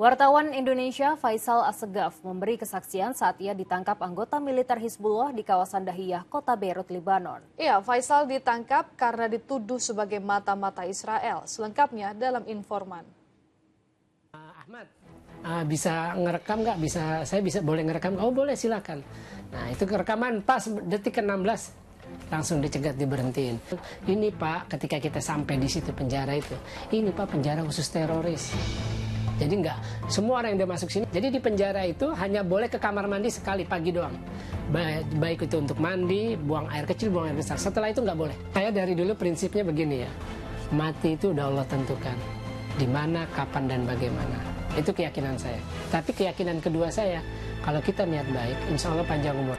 Wartawan Indonesia Faisal Assegaf memberi kesaksian saat ia ditangkap anggota militer Hizbullah di kawasan Dahiyah, kota Beirut, Lebanon. Ya, Faisal ditangkap karena dituduh sebagai mata-mata Israel. Selengkapnya dalam Informan. Ahmad, bisa ngerekam nggak? Saya bisa boleh ngerekam? Oh boleh, silakan. Nah itu rekaman pas detik ke-16 langsung dicegat, diberhentiin. Ini Pak, ketika kita sampai di situ penjara itu, ini Pak penjara khusus teroris. Jadi enggak, semua orang yang udah masuk sini. Jadi di penjara itu hanya boleh ke kamar mandi sekali pagi doang. Baik itu untuk mandi, buang air kecil, buang air besar. Setelah itu nggak boleh. Saya dari dulu prinsipnya begini ya, mati itu udah Allah tentukan. Di mana, kapan, dan bagaimana. Itu keyakinan saya. Tapi keyakinan kedua saya, kalau kita niat baik, insya Allah panjang umur.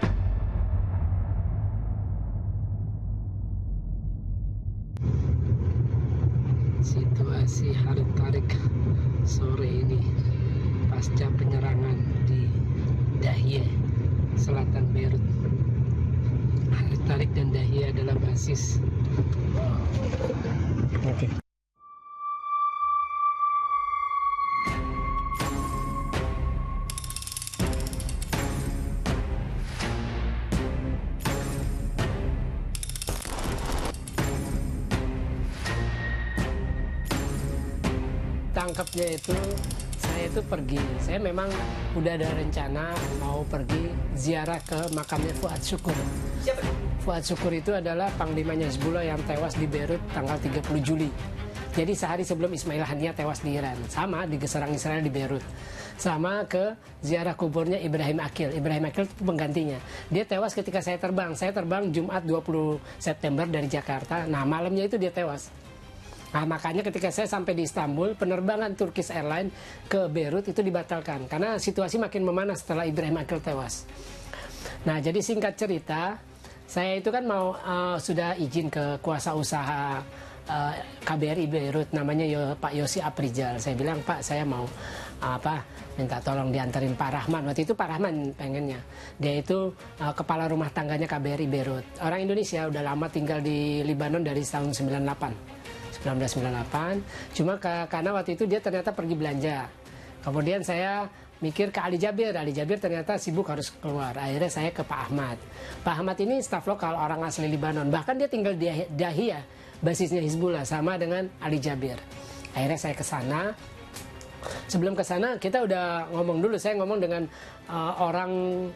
Situasi Harit Tarik sore ini pasca penyerangan di Dahiyah, selatan Beirut. Harit Tarik dan Dahiyah adalah basis. Oke. Tangkapnya itu, saya itu pergi. Saya memang udah ada rencana mau pergi ziarah ke makamnya Fuad Syukur. Siapa? Fuad Syukur itu adalah panglimanya Hizbullah yang tewas di Beirut tanggal 30 Juli. Jadi sehari sebelum Ismail Haniyah tewas di Iran. Sama diserang Israel di Beirut. Sama ke ziarah kuburnya Ibrahim Aqil. Ibrahim Aqil itu penggantinya. Dia tewas ketika saya terbang. Saya terbang Jumat 20 September dari Jakarta. Nah malamnya itu dia tewas. Nah makanya ketika saya sampai di Istanbul, penerbangan Turkish Airlines ke Beirut itu dibatalkan. Karena situasi makin memanas setelah Ibrahim Aqil tewas. Nah jadi singkat cerita, saya itu kan mau sudah izin ke kuasa usaha KBRI Beirut, namanya Pak Yosi Aprijal. Saya bilang, Pak saya mau minta tolong diantarin Pak Rahman. Waktu itu Pak Rahman pengennya. Dia itu kepala rumah tangganya KBRI Beirut. Orang Indonesia udah lama tinggal di Lebanon dari tahun 1998, cuma karena waktu itu dia ternyata pergi belanja. Kemudian saya mikir ke Ali Jabir ternyata sibuk harus keluar. Akhirnya saya ke Pak Ahmad. Pak Ahmad ini staf lokal, orang asli Lebanon. Bahkan dia tinggal di Dahiyah, basisnya Hizbullah, sama dengan Ali Jabir. Akhirnya saya ke sana. Sebelum ke sana kita udah ngomong dulu. Saya ngomong dengan orang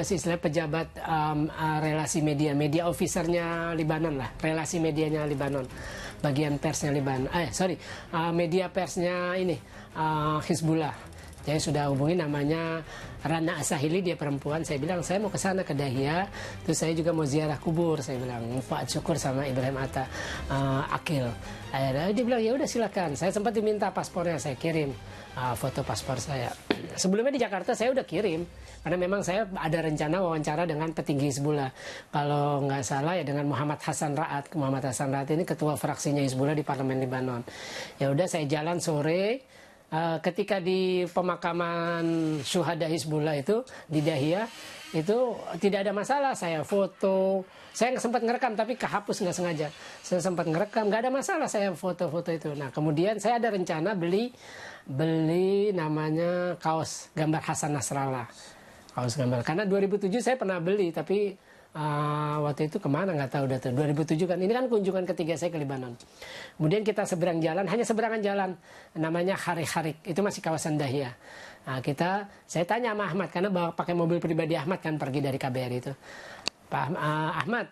istilah pejabat relasi media officernya Lebanon lah, relasi medianya Lebanon, bagian persnya Lebanon, media persnya ini Hizbullah. Saya sudah hubungi, namanya Rana Asahili, dia perempuan. Saya bilang saya mau ke sana ke Dahiyah, terus saya juga mau ziarah kubur. Saya bilang Fuad Syukur sama Ibrahim Aqil. Dia bilang ya udah silakan. Saya sempat diminta paspornya, saya kirim foto paspor saya. Sebelumnya di Jakarta saya udah kirim, karena memang saya ada rencana wawancara dengan petinggi Hizbullah. Kalau nggak salah ya dengan Muhammad Hasan Ra'ad. Muhammad Hasan Ra'ad ini ketua fraksinya Hizbullah di Parlemen Lebanon. Ya udah saya jalan sore. Ketika di pemakaman syuhada Hizbullah itu di Dahiyah itu tidak ada masalah, saya foto. Saya nggak sempat ngerekam tapi kehapus nggak sengaja. Saya sempat ngerekam, nggak ada masalah saya foto-foto itu. Nah kemudian saya ada rencana beli namanya kaos gambar Hasan Nasrallah, kaos gambar. Karena 2007 saya pernah beli tapi waktu itu kemana nggak tahu, udah tuh 2007 kan. Ini kan kunjungan ketiga saya ke Lebanon. Kemudian kita seberang jalan, hanya seberangan jalan, namanya Harik, itu masih kawasan Dahiyah. Nah, saya tanya sama Ahmad, karena pakai mobil pribadi Ahmad kan pergi dari KBRI itu. Pak Ahmad,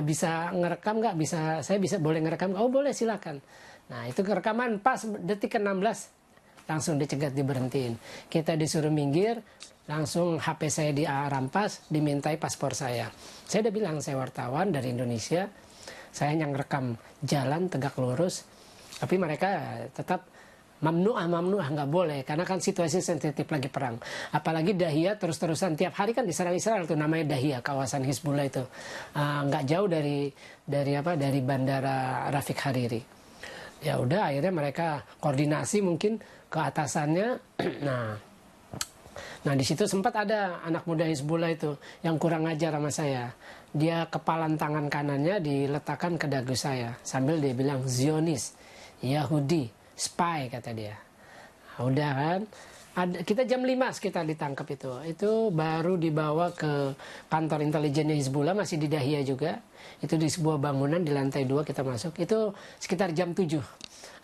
bisa ngerekam nggak? Saya bisa boleh ngerekam? Oh boleh, silakan. Nah itu rekaman pas detik ke-16 langsung dicegat, diberhentiin. Kita disuruh minggir, langsung HP saya dirampas, dimintai paspor saya. Saya udah bilang saya wartawan dari Indonesia, saya hanya ngerekam jalan tegak lurus, tapi mereka tetap mamnuah nggak boleh, karena kan situasi sensitif lagi perang. Apalagi Dahiyah terus-terusan tiap hari kan diserang Israel tuh, namanya Dahiyah, kawasan Hizbullah itu nggak jauh dari bandara Rafiq Hariri. Ya udah akhirnya mereka koordinasi mungkin ke atasannya. Nah di situ sempat ada anak muda Hizbullah itu yang kurang ajar sama saya. Dia kepalan tangan kanannya diletakkan ke dagu saya sambil dia bilang Zionis, Yahudi, spy kata dia. Udah kan. Kita jam 5 sekitar ditangkap itu. Itu baru dibawa ke kantor intelijennya Hizbullah, masih di Dahiyah juga. Itu di sebuah bangunan di lantai 2 kita masuk. Itu sekitar jam 7.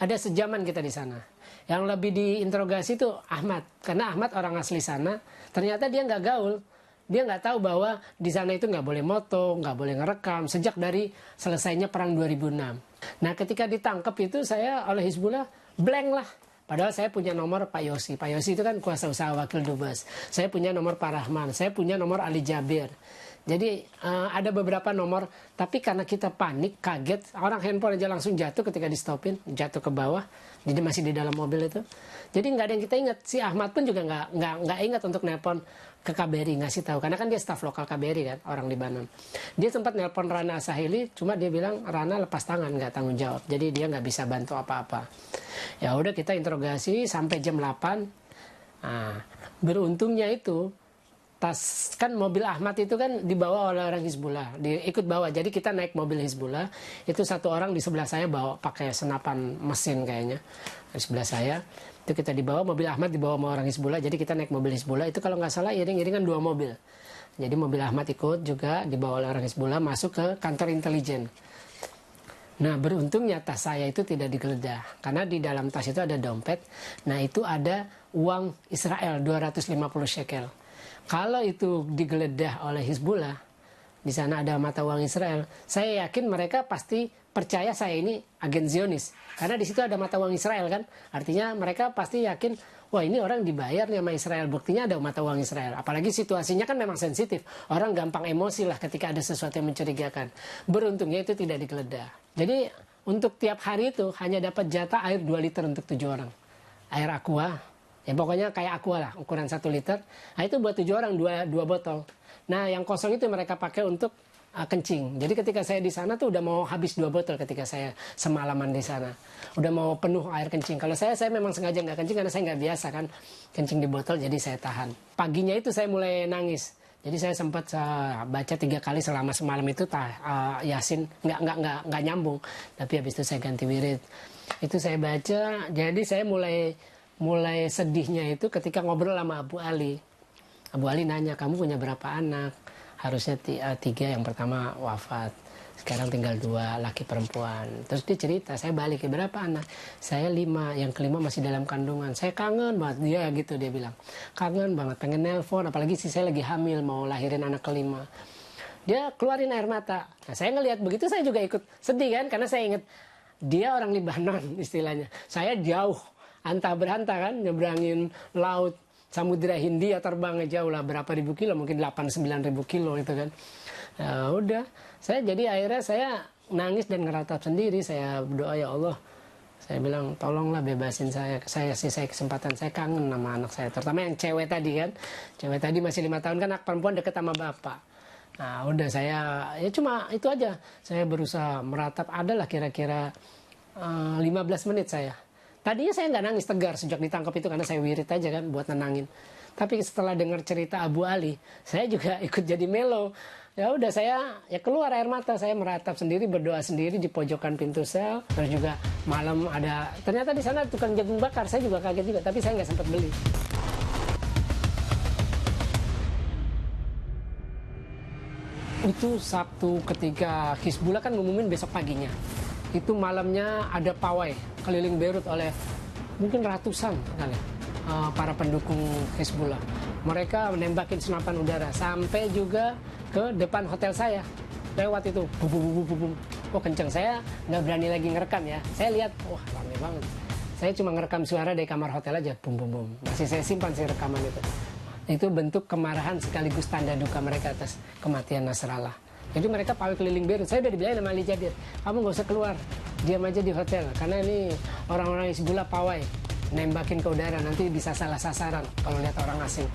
Ada sejaman kita di sana. Yang lebih diinterogasi itu Ahmad. Karena Ahmad orang asli sana. Ternyata dia nggak gaul. Dia nggak tahu bahwa di sana itu nggak boleh moto, nggak boleh ngerekam. Sejak dari selesainya perang 2006. Nah ketika ditangkap itu saya oleh Hizbullah blank lah. Padahal saya punya nomor Pak Yosi. Pak Yosi itu kan kuasa usaha wakil dubes. Saya punya nomor Pak Rahman. Saya punya nomor Ali Jabir. Jadi ada beberapa nomor. Tapi karena kita panik, kaget. Orang handphone aja langsung jatuh ketika di stopin. Jatuh ke bawah. Jadi masih di dalam mobil itu. Jadi nggak ada yang kita ingat. Si Ahmad pun juga nggak ingat untuk nelpon ke KBRI, ngasih tahu. Karena kan dia staf lokal KBRI kan, orang Libanon. Dia sempat nelpon Rana Asahili, cuma dia bilang Rana lepas tangan, nggak tanggung jawab. Jadi dia nggak bisa bantu apa-apa. Ya udah kita interogasi sampai jam 8. Nah, beruntungnya itu tas kan mobil Ahmad itu kan dibawa oleh orang Hizbullah, ikut bawa. Jadi kita naik mobil Hizbullah, itu satu orang di sebelah saya bawa pakai senapan mesin kayaknya di sebelah saya. Itu kita dibawa, mobil Ahmad dibawa sama orang Hizbullah. Jadi kita naik mobil Hizbullah itu kalau nggak salah iring-iringan 2 mobil. Jadi mobil Ahmad ikut juga dibawa oleh orang Hizbullah masuk ke kantor intelijen. Nah beruntungnya tas saya itu tidak digeledah. Karena di dalam tas itu ada dompet. Nah itu ada uang Israel 250 shekel. Kalau itu digeledah oleh Hizbullah, di sana ada mata uang Israel, saya yakin mereka pasti percaya saya ini agen Zionis. Karena di situ ada mata uang Israel kan. Artinya mereka pasti yakin, wah ini orang dibayar nih sama Israel. Buktinya ada mata uang Israel. Apalagi situasinya kan memang sensitif. Orang gampang emosi lah ketika ada sesuatu yang mencurigakan. Beruntungnya itu tidak digeledah. Jadi untuk tiap hari itu hanya dapat jatah air 2 liter untuk 7 orang. Air aqua. Ya pokoknya kayak aqua lah, ukuran 1 liter. Nah itu buat 7 orang, 2 botol. Nah yang kosong itu mereka pakai untuk kencing. Jadi ketika saya di sana tuh udah mau habis 2 botol ketika saya semalaman di sana. Udah mau penuh air kencing. Kalau saya memang sengaja nggak kencing karena saya nggak biasa kan kencing di botol, jadi saya tahan. Paginya itu saya mulai nangis. Jadi saya sempat baca 3 kali selama semalam itu Yasin nggak nyambung. Tapi habis itu saya ganti wirid. Itu saya baca. Jadi saya mulai sedihnya itu ketika ngobrol sama Abu Ali. Abu Ali nanya, kamu punya berapa anak? Harusnya 3, yang pertama wafat. Sekarang tinggal 2, laki perempuan. Terus dia cerita, saya balik, berapa anak? Saya 5, yang kelima masih dalam kandungan. Saya kangen banget, dia gitu dia bilang. Kangen banget, pengen nelpon, apalagi sih saya lagi hamil, mau lahirin anak kelima. Dia keluarin air mata. Nah saya ngelihat begitu, saya juga ikut sedih kan, karena saya ingat, dia orang Libanon istilahnya. Saya jauh, antah berantah kan, nyebrangin laut. Samudra Hindia terbangnya jauh lah, berapa ribu kilo, mungkin 8-9 ribu kilo itu kan. Ya udah, akhirnya saya nangis dan ngeratap sendiri. Saya berdoa, ya Allah, saya bilang tolonglah bebasin saya kasih saya kesempatan, saya kangen sama anak saya, terutama yang cewek tadi kan. Cewek tadi masih 5 tahun kan, anak perempuan deket sama bapak. Nah udah saya, ya cuma itu aja. Saya berusaha meratap, adalah kira-kira 15 menit saya. Tadinya saya nggak nangis, tegar sejak ditangkap itu karena saya wirid aja kan buat nenangin. Tapi setelah dengar cerita Abu Ali, saya juga ikut jadi melo. Ya udah saya keluar air mata, saya meratap sendiri, berdoa sendiri di pojokan pintu sel. Terus juga malam ada, ternyata di sana tukang jagung bakar, saya juga kaget juga, tapi saya nggak sempat beli. Itu Sabtu ketika Hizbullah kan ngumumin besok paginya. Itu malamnya ada pawai keliling Beirut oleh mungkin ratusan kali para pendukung Hizbullah. Mereka menembakin senapan udara sampai juga ke depan hotel saya. Lewat itu, bum. Oh kenceng, saya nggak berani lagi ngerekam ya. Saya lihat, wah ramai banget. Saya cuma ngerekam suara dari kamar hotel aja, bum. Masih saya simpan sih rekaman itu. Itu bentuk kemarahan sekaligus tanda duka mereka atas kematian Nasrallah. Jadi mereka pawai keliling Beirut. Saya udah dibilangin sama Ali Jabir, kamu nggak usah keluar, diam aja di hotel. Karena ini orang-orang Hizbullah pawai, nembakin ke udara, nanti bisa salah sasaran kalau lihat orang asing.